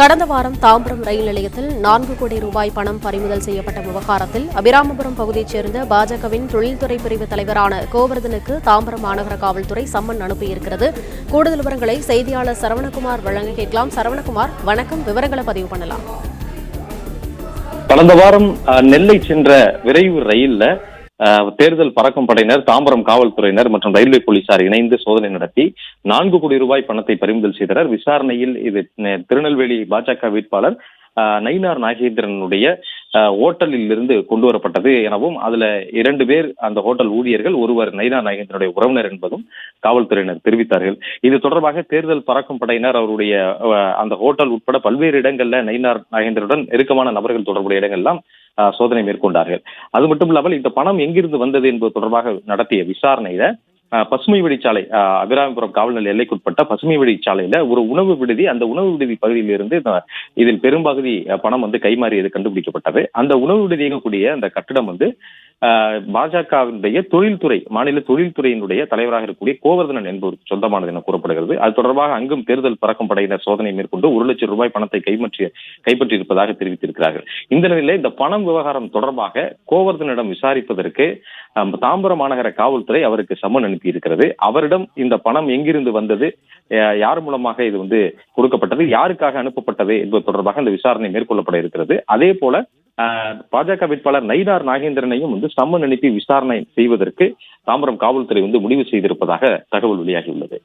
கடந்த வாரம் தாம்பரம் ரயில் நிலையத்தில் 4 கோடி ரூபாய் பணம் பறிமுதல் செய்யப்பட்ட விவகாரத்தில் அபிராமபுரம் பகுதியைச் சேர்ந்த பாஜகவின் தொழில்துறை பிரிவு தலைவரான கோவர்தனுக்கு தாம்பரம் மாநகர காவல்துறை சம்மன் அனுப்பியிருக்கிறது. கூடுதல் விவரங்களை செய்தியாளர் சரவணகுமார் வழங்க கேட்கலாம். சரவணகுமார், வணக்கம். விவரங்களை பதிவு பண்ணலாம். கடந்த வாரம் நெல்லை சென்ற விரைவு ரயில்ல தேர்தல் பறக்கும் படையினர், தாம்பரம் காவல்துறையினர் மற்றும் ரயில்வே போலீசார் இணைந்து சோதனை நடத்தி 4 கோடி ரூபாய் பணத்தை பறிமுதல் செய்தனர். விசாரணையில் இது திருநெல்வேலி பாஜக வேட்பாளர் நயினார் நாகேந்திரனுடைய ஓட்டலில் இருந்து கொண்டு வரப்பட்டது எனவும், அதுல 2 பேர் அந்த ஹோட்டல் ஊழியர்கள், ஒருவர் நயினார் நாகேந்திரனுடைய உறவினர் என்பதும் காவல்துறையினர் தெரிவித்தார்கள். இது தொடர்பாக தேர்தல் பறக்கும் படையினர் அவருடைய அந்த ஹோட்டல் உட்பட பல்வேறு இடங்கள்ல நயினார் நாகேந்திரனுடன் நெருக்கமான நபர்கள் தொடர்புடைய இடங்கள்லாம் சோதனை மேற்கொண்டார்கள். அது மட்டும் இல்லாமல் இந்த பணம் எங்கிருந்து வந்தது என்பது தொடர்பாக நடத்திய விசாரணையில பசுமை வழிச்சாலை, அபிராமபுரம் காவல் நிலைய எல்லைக்குட்பட்ட பசுமை வழிச்சாலையில ஒரு உணவு விடுதி, அந்த உணவு விடுதி பகுதியிலிருந்து இதில் பெரும்பகுதி பணம் கைமாறியது கண்டுபிடிக்கப்பட்டது. அந்த உணவு விடுதி இயங்கக்கூடிய அந்த கட்டிடம் பாஜகவினுடைய தொழில்துறை, மாநில தொழில்துறையினுடைய தலைவராக இருக்கக்கூடிய கோவர்தனன் என்பவருக்கு சொந்தமானது என கூறப்படுகிறது. அது தொடர்பாக அங்கும் தேர்தல் பறக்கும் படையினர் சோதனை மேற்கொண்டு 1 லட்சம் ரூபாய் பணத்தை கைப்பற்றியிருப்பதாக தெரிவித்திருக்கிறார்கள். இந்த நிலையில இந்த பணம் விவகாரம் தொடர்பாக கோவர்தனிடம் விசாரிப்பதற்கு தாம்பரம் மாநகர காவல்துறை அவருக்கு சம்மன் அனுப்பியிருக்கிறது. அவரிடம் இந்த பணம் எங்கிருந்து வந்தது, யார் மூலமாக இது கொடுக்கப்பட்டது, யாருக்காக அனுப்பப்பட்டது என்பது தொடர்பாக இந்த விசாரணை மேற்கொள்ளப்பட இருக்கிறது. அதே போல பாஜக வேட்பாளர் நயினார் நாகேந்திரனையும் சம்மன் அனுப்பி விசாரணை செய்வதற்கு தாம்பரம் காவல்துறை முடிவு செய்திருப்பதாக தகவல் வெளியாகியுள்ளது.